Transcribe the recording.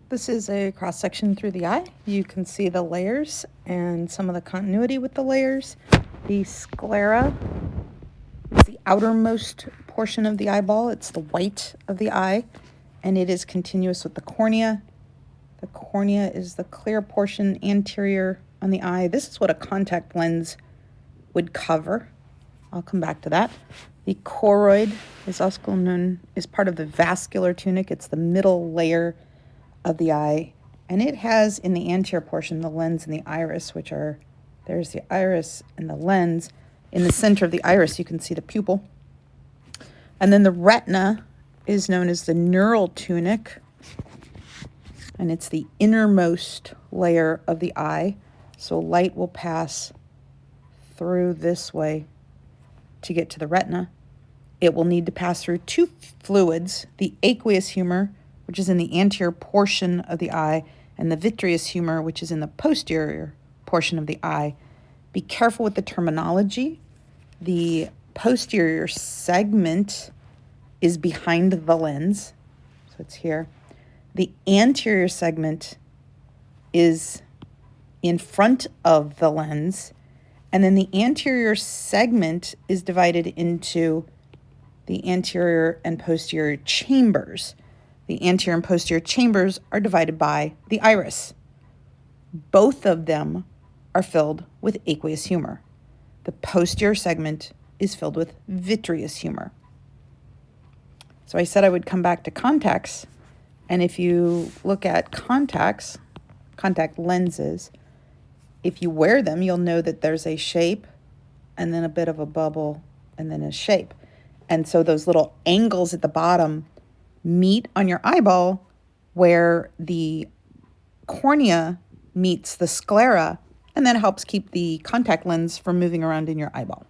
This is a cross-section through the eye. You can see the layers and some of the continuity with the layers. The sclera is the outermost portion of the eyeball. It's the white of the eye, and it is continuous with the cornea. The cornea is the clear portion anterior on the eye. This is what a contact lens would cover. I'll come back to that. The choroid is also known as part of the vascular tunic. It's the middle layer of the eye, and it has in the anterior portion the lens and the iris, which are, there's the iris and the lens. In the center of the iris you can see the pupil, and then the retina is known as the neural tunic, and it's the innermost layer of the eye, so light will pass through this way to get to the retina. It will need to pass through two fluids, the aqueous humor, which is in the anterior portion of the eye, and the vitreous humor, which is in the posterior portion of the eye. Be careful with the terminology. The posterior segment is behind the lens, so it's here. The anterior segment is in front of the lens, and then the anterior segment is divided into the anterior and posterior chambers. The anterior and posterior chambers are divided by the iris. Both of them are filled with aqueous humor. The posterior segment is filled with vitreous humor. So I said I would come back to contacts, and if you look at contacts, contact lenses, if you wear them, you'll know that there's a shape and then a bit of a bubble and then a shape. And so those little angles at the bottom meet on your eyeball where the cornea meets the sclera, and that helps keep the contact lens from moving around in your eyeball.